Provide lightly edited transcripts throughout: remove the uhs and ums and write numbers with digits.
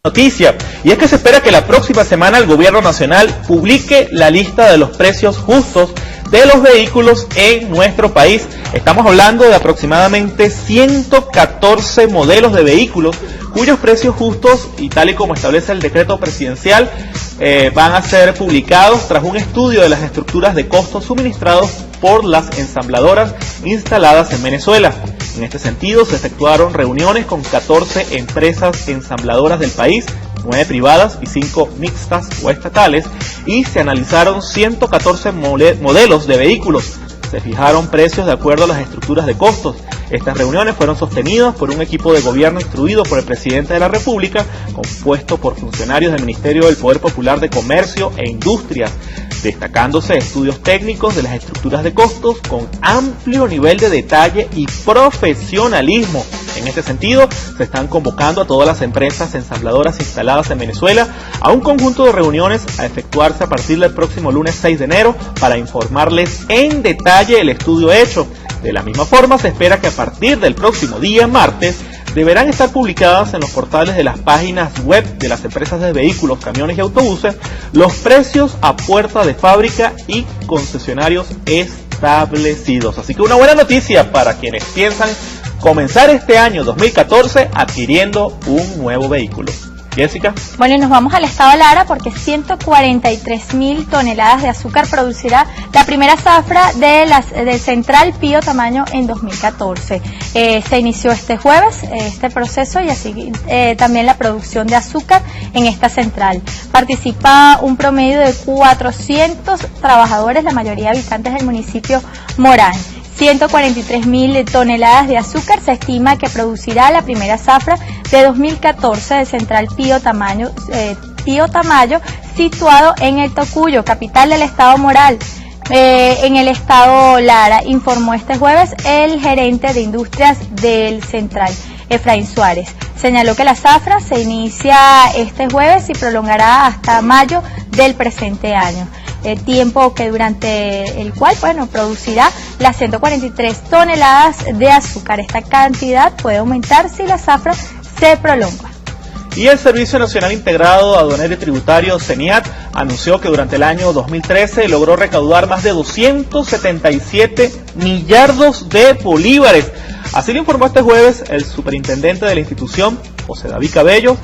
Noticia, y es que se espera que la próxima semana el gobierno nacional publique la lista de los precios justos de los vehículos en nuestro país. Estamos hablando de aproximadamente 114 modelos de vehículos cuyos precios justos, y tal y como establece el decreto presidencial, van a ser publicados tras un estudio de las estructuras de costos suministrados por las ensambladoras instaladas en Venezuela. En este sentido, se efectuaron reuniones con 14 empresas ensambladoras del país, 9 privadas y 5 mixtas o estatales, y se analizaron 114 modelos de vehículos. Se fijaron precios de acuerdo a las estructuras de costos. Estas reuniones fueron sostenidas por un equipo de gobierno instruido por el presidente de la República, compuesto por funcionarios del Ministerio del Poder Popular de Comercio e Industria, destacándose estudios técnicos de las estructuras de costos con amplio nivel de detalle y profesionalismo. En este sentido, se están convocando a todas las empresas ensambladoras instaladas en Venezuela a un conjunto de reuniones a efectuarse a partir del próximo lunes 6 de enero para informarles en detalle el estudio hecho. De la misma forma, se espera que a partir del próximo día martes deberán estar publicadas en los portales de las páginas web de las empresas de vehículos, camiones y autobuses los precios a puerta de fábrica y concesionarios establecidos. Así que una buena noticia para quienes piensan comenzar este año 2014 adquiriendo un nuevo vehículo. Jessica. Bueno, y nos vamos al estado Lara porque 143.000 toneladas de azúcar producirá la primera zafra del Central Pío Tamayo en 2014. Se inició este jueves este proceso y así también la producción de azúcar en esta central. Participa un promedio de 400 trabajadores, la mayoría habitantes del municipio Morán. 143.000 toneladas de azúcar se estima que producirá la primera zafra de 2014 de Central Pío Tamayo, situado en el Tocuyo, capital del estado Moral, en el estado Lara, informó este jueves el gerente de industrias del Central, Efraín Suárez. Señaló que la zafra se inicia este jueves y prolongará hasta mayo del presente año. Tiempo que durante el cual, producirá las 143 toneladas de azúcar. Esta cantidad puede aumentar si la zafra se prolonga. Y el Servicio Nacional Integrado Aduanero y Tributario, CENIAT, anunció que durante el año 2013 logró recaudar más de 277 millardos de bolívares. Así lo informó este jueves el superintendente de la institución, José David Cabello,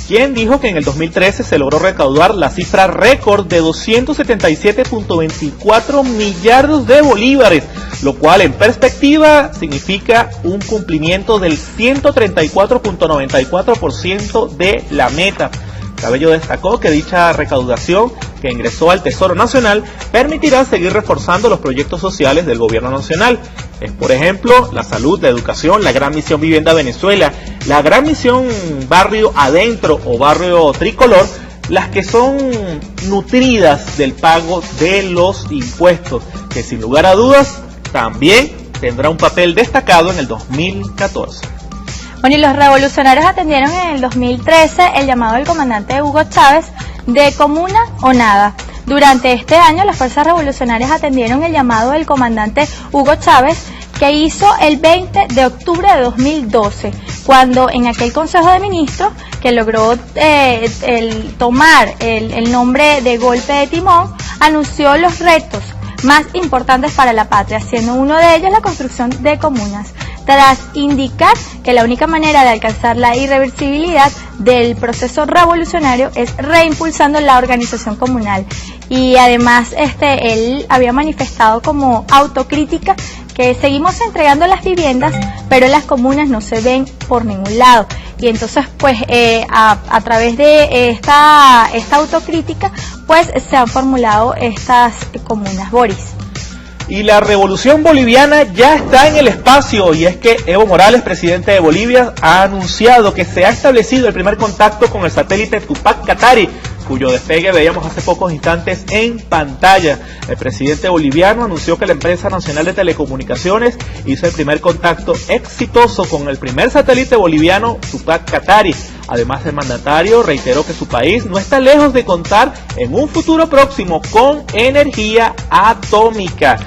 quien dijo que en el 2013 se logró recaudar la cifra récord de 277.24 millardos de bolívares, lo cual en perspectiva significa un cumplimiento del 134.94% de la meta. Cabello destacó que dicha recaudación que ingresó al Tesoro Nacional permitirá seguir reforzando los proyectos sociales del gobierno nacional. Es, por ejemplo, la salud, la educación, la Gran Misión Vivienda Venezuela, la Gran Misión Barrio Adentro o Barrio Tricolor, las que son nutridas del pago de los impuestos, que sin lugar a dudas también tendrá un papel destacado en el 2014. Bueno, y los revolucionarios atendieron en el 2013 el llamado del comandante Hugo Chávez de comuna o nada. Durante este año, las fuerzas revolucionarias atendieron el llamado del comandante Hugo Chávez que hizo el 20 de octubre de 2012, cuando en aquel Consejo de Ministros que logró tomar el nombre de golpe de timón, anunció los retos más importantes para la patria, siendo uno de ellos la construcción de comunas, tras indicar que la única manera de alcanzar la irreversibilidad del proceso revolucionario es reimpulsando la organización comunal. Y además él había manifestado como autocrítica que seguimos entregando las viviendas, pero las comunas no se ven por ningún lado. Y entonces, a través de esta autocrítica, se han formulado estas comunas. Boris. Y la revolución boliviana ya está en el espacio, y es que Evo Morales, presidente de Bolivia, ha anunciado que se ha establecido el primer contacto con el satélite Tupac Katari, cuyo despegue veíamos hace pocos instantes en pantalla. El presidente boliviano anunció que la empresa nacional de telecomunicaciones hizo el primer contacto exitoso con el primer satélite boliviano Tupac Katari. Además, el mandatario reiteró que su país no está lejos de contar en un futuro próximo con energía atómica.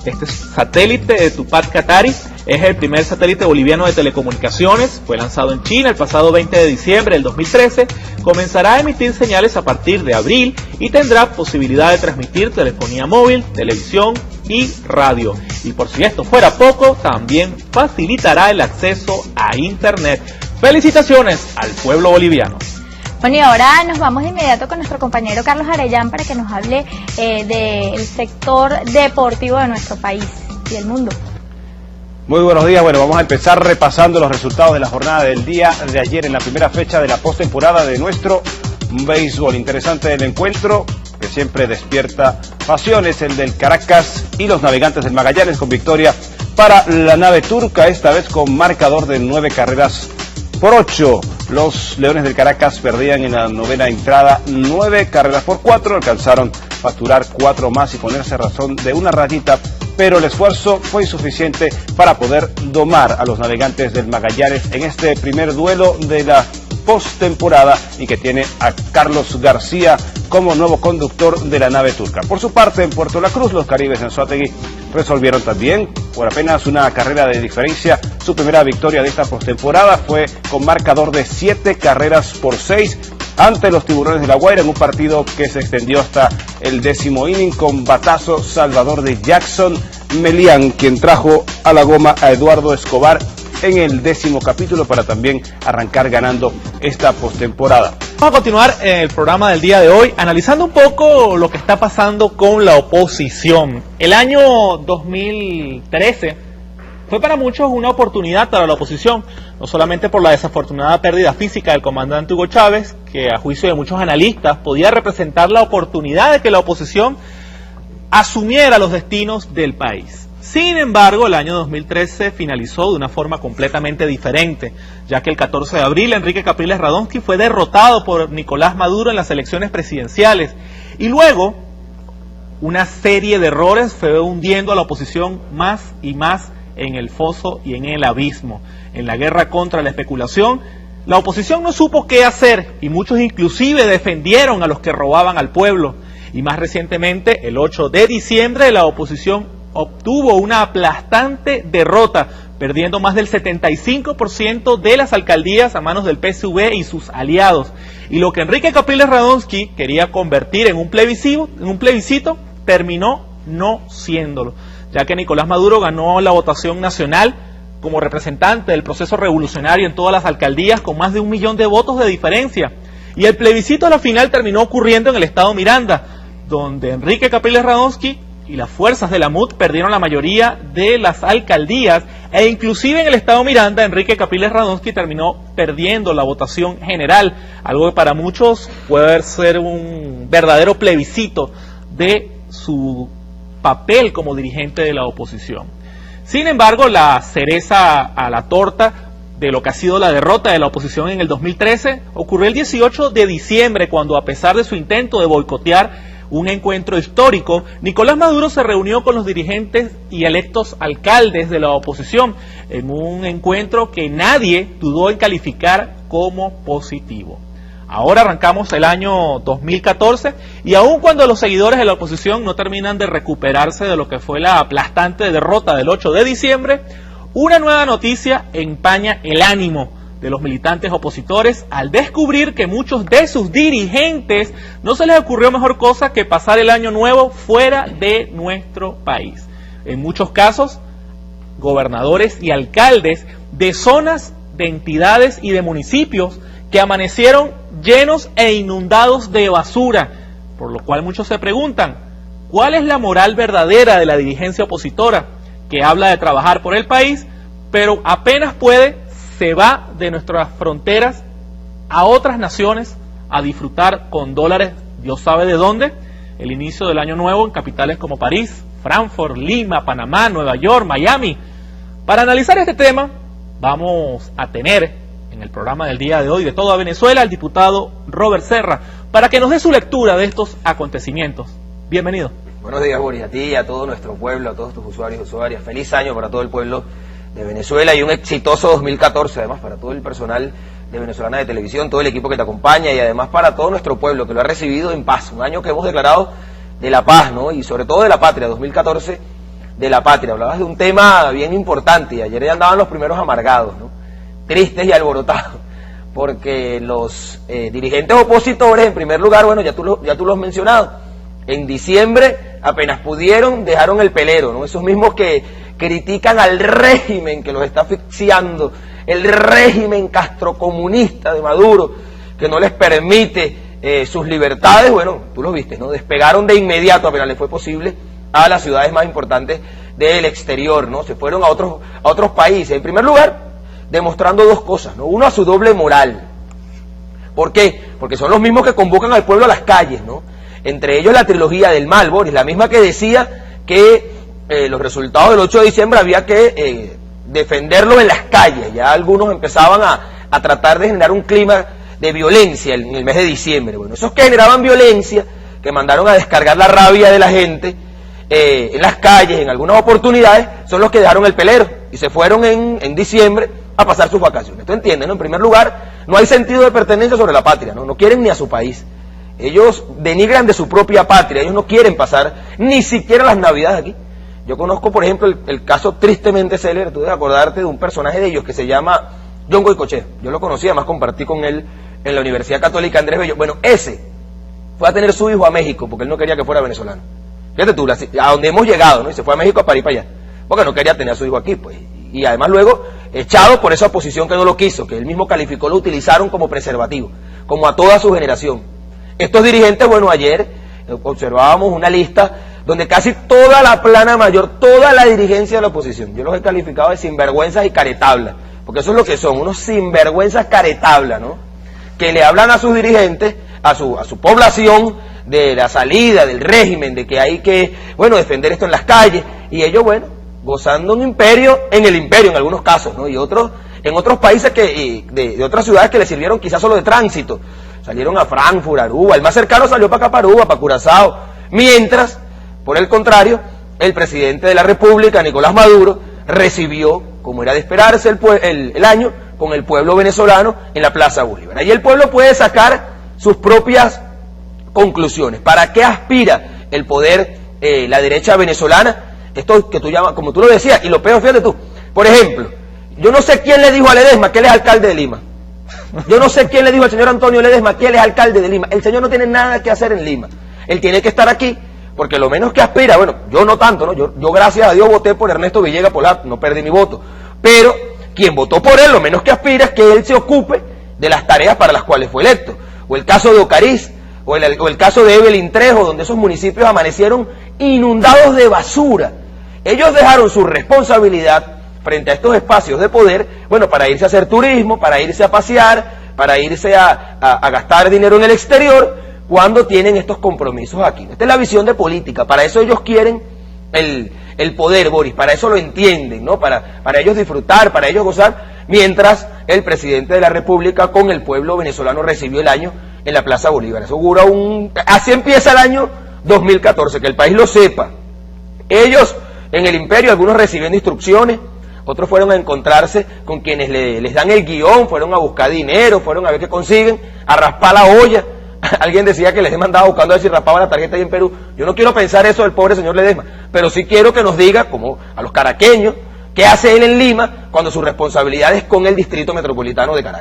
Este satélite de Tupac Katari Es el primer satélite boliviano de telecomunicaciones, fue lanzado en China el pasado 20 de diciembre del 2013, comenzará a emitir señales a partir de abril y tendrá posibilidad de transmitir telefonía móvil, televisión y radio. Y por si esto fuera poco, también facilitará el acceso a Internet. Felicitaciones al pueblo boliviano. Bueno, y ahora nos vamos de inmediato con nuestro compañero Carlos Arellán para que nos hable del sector deportivo de nuestro país y del mundo. Muy buenos días. Bueno, vamos a empezar repasando los resultados de la jornada del día de ayer en la primera fecha de la postemporada de nuestro béisbol. Interesante el encuentro que siempre despierta pasiones, el del Caracas y los Navegantes del Magallanes, con victoria para la nave turca, esta vez con marcador de 9-8. Los Leones del Caracas perdían en la novena entrada 9-4, alcanzaron facturar 4 más y ponerse razón de una rayita, pero el esfuerzo fue insuficiente para poder domar a los Navegantes del Magallanes en este primer duelo de la postemporada y que tiene a Carlos García como nuevo conductor de la nave turca. Por su parte, en Puerto La Cruz, los Caribes en Anzoátegui resolvieron también, por apenas una carrera de diferencia, su primera victoria de esta postemporada. Fue con marcador de 7-6 ante los Tiburones de La Guaira, en un partido que se extendió hasta el 10º inning, con batazo salvador de Jackson Melián, quien trajo a la goma a Eduardo Escobar en el 10º capítulo para también arrancar ganando esta postemporada. Vamos a continuar en el programa del día de hoy analizando un poco lo que está pasando con la oposición. El año 2013 fue para muchos una oportunidad para la oposición, no solamente por la desafortunada pérdida física del comandante Hugo Chávez, que a juicio de muchos analistas podía representar la oportunidad de que la oposición asumiera los destinos del país. Sin embargo, el año 2013 finalizó de una forma completamente diferente, ya que el 14 de abril Enrique Capriles Radonsky fue derrotado por Nicolás Maduro en las elecciones presidenciales, y luego una serie de errores fue hundiendo a la oposición más y más en el foso y en el abismo. En la guerra contra la especulación, la oposición no supo qué hacer y muchos inclusive defendieron a los que robaban al pueblo. Y más recientemente, el 8 de diciembre, la oposición obtuvo una aplastante derrota, perdiendo más del 75% de las alcaldías a manos del PSV y sus aliados. Y lo que Enrique Capriles Radonsky quería convertir en un plebiscito terminó no siéndolo, ya que Nicolás Maduro ganó la votación nacional como representante del proceso revolucionario en todas las alcaldías con más de 1 millón de votos de diferencia. Y el plebiscito a la final terminó ocurriendo en el estado Miranda, donde Enrique Capriles Radonsky y las fuerzas de la MUD perdieron la mayoría de las alcaldías, e inclusive en el estado Miranda Enrique Capriles Radonsky terminó perdiendo la votación general, algo que para muchos puede ser un verdadero plebiscito de su papel como dirigente de la oposición. Sin embargo, la cereza a la torta de lo que ha sido la derrota de la oposición en el 2013 ocurrió el 18 de diciembre, cuando, a pesar de su intento de boicotear un encuentro histórico, Nicolás Maduro se reunió con los dirigentes y electos alcaldes de la oposición en un encuentro que nadie dudó en calificar como positivo. Ahora arrancamos el año 2014 y aun cuando los seguidores de la oposición no terminan de recuperarse de lo que fue la aplastante derrota del 8 de diciembre, una nueva noticia empaña el ánimo de los militantes opositores al descubrir que muchos de sus dirigentes no se les ocurrió mejor cosa que pasar el año nuevo fuera de nuestro país. En muchos casos, gobernadores y alcaldes de zonas, de entidades y de municipios que amanecieron llenos e inundados de basura, por lo cual muchos se preguntan, ¿cuál es la moral verdadera de la dirigencia opositora que habla de trabajar por el país, pero apenas puede, se va de nuestras fronteras a otras naciones a disfrutar con dólares, Dios sabe de dónde, el inicio del año nuevo en capitales como París, Frankfurt, Lima, Panamá, Nueva York, Miami? Para analizar este tema, vamos a tener en el programa del día de hoy de Toda Venezuela al diputado Robert Serra, para que nos dé su lectura de estos acontecimientos. Bienvenido. Buenos días, Boris, a ti y a todo nuestro pueblo, a todos tus usuarios y usuarias. Feliz año para todo el pueblo de Venezuela y un exitoso 2014, además, para todo el personal de Venezolana de Televisión, todo el equipo que te acompaña, y además para todo nuestro pueblo que lo ha recibido en paz. Un año que hemos declarado de la paz, ¿no? Y sobre todo de la patria. 2014 de la patria. Hablabas de un tema bien importante y ayer ya andaban los primeros amargados, ¿no? Tristes y alborotados, porque los dirigentes opositores, en primer lugar, bueno, ya tú lo has mencionado, en diciembre apenas pudieron, dejaron el pelero, ¿no? Esos mismos que critican al régimen que los está asfixiando, el régimen castrocomunista de Maduro, que no les permite sus libertades, bueno, tú lo viste, ¿no? Despegaron de inmediato, apenas les fue posible, a las ciudades más importantes del exterior, ¿no? Se fueron a otros países. En primer lugar, demostrando dos cosas, ¿no? Uno, a su doble moral. ¿Por qué? Porque son los mismos que convocan al pueblo a las calles, ¿no? Entre ellos la trilogía del mal, Boris, la misma que decía que los resultados del 8 de diciembre había que defenderlos en las calles. Ya algunos empezaban a tratar de generar un clima de violencia en el mes de diciembre. Bueno, esos que generaban violencia, que mandaron a descargar la rabia de la gente en las calles, en algunas oportunidades, son los que dejaron el pelero y se fueron en diciembre a pasar sus vacaciones. ¿Tú entiendes, no? En primer lugar, no hay sentido de pertenencia sobre la patria, ¿no? No quieren ni a su país. Ellos denigran de su propia patria, ellos no quieren pasar ni siquiera las Navidades aquí. Yo conozco, por ejemplo, el caso tristemente célebre, tú debes acordarte de un personaje de ellos que se llama John Goycochea. Yo lo conocí, además compartí con él en la Universidad Católica Andrés Bello. Bueno, ese fue a tener su hijo a México porque él no quería que fuera venezolano. Fíjate tú, a donde hemos llegado, ¿no? Y se fue a México a parir para allá, porque no quería tener a su hijo aquí, pues. Y además luego, echado por esa oposición que no lo quiso, que él mismo calificó, lo utilizaron como preservativo, como a toda su generación. Estos dirigentes, bueno, ayer observábamos una lista donde casi toda la plana mayor, toda la dirigencia de la oposición, yo los he calificado de sinvergüenzas y caretablas, porque eso es lo que son, unos sinvergüenzas caretablas, ¿no? Que le hablan a sus dirigentes, a su población, de la salida del régimen, de que hay que, bueno, defender esto en las calles, y ellos, bueno, gozando un imperio en el imperio en algunos casos, ¿no? Y otros, en otros países que de otras ciudades que les sirvieron quizás solo de tránsito, salieron a Frankfurt, a Aruba, el más cercano salió para acá, para Aruba, para Curazao, mientras, por el contrario, el presidente de la República, Nicolás Maduro, recibió, como era de esperarse el año, con el pueblo venezolano en la Plaza Bolívar. Allí el pueblo puede sacar sus propias conclusiones. ¿Para qué aspira el poder, la derecha venezolana? Esto que tú llamas, como tú lo decías, y lo peor, fíjate tú, por ejemplo, yo no sé quién le dijo a Ledesma que él es alcalde de Lima. Yo no sé quién le dijo al señor Antonio Ledesma que él es alcalde de Lima. El señor no tiene nada que hacer en Lima. Él tiene que estar aquí, porque lo menos que aspira, bueno, yo no tanto, ¿no? Yo gracias a Dios voté por Ernesto Villegas Polar, no perdí mi voto. Pero quien votó por él, lo menos que aspira es que él se ocupe de las tareas para las cuales fue electo. O el caso de Ocariz, o el caso de Evelyn Trejo, donde esos municipios amanecieron inundados de basura. Ellos dejaron su responsabilidad frente a estos espacios de poder, bueno, para irse a hacer turismo, para irse a pasear, para irse a gastar dinero en el exterior, cuando tienen estos compromisos aquí. Esta es la visión de política, para eso ellos quieren el poder, Boris, para eso lo entienden, ¿no? Para ellos disfrutar, para ellos gozar, mientras el presidente de la República con el pueblo venezolano recibió el año en la Plaza Bolívar. Eso dura así empieza el año 2014, que el país lo sepa. Ellos en el imperio, algunos recibiendo instrucciones, otros fueron a encontrarse con quienes les dan el guión, fueron a buscar dinero, fueron a ver qué consiguen, a raspar la olla. Alguien decía que Ledesma andaba buscando a ver si raspaba la tarjeta ahí en Perú. Yo no quiero pensar eso del pobre señor Ledesma, pero sí quiero que nos diga, como a los caraqueños, qué hace él en Lima cuando su responsabilidad es con el distrito metropolitano de Caracas.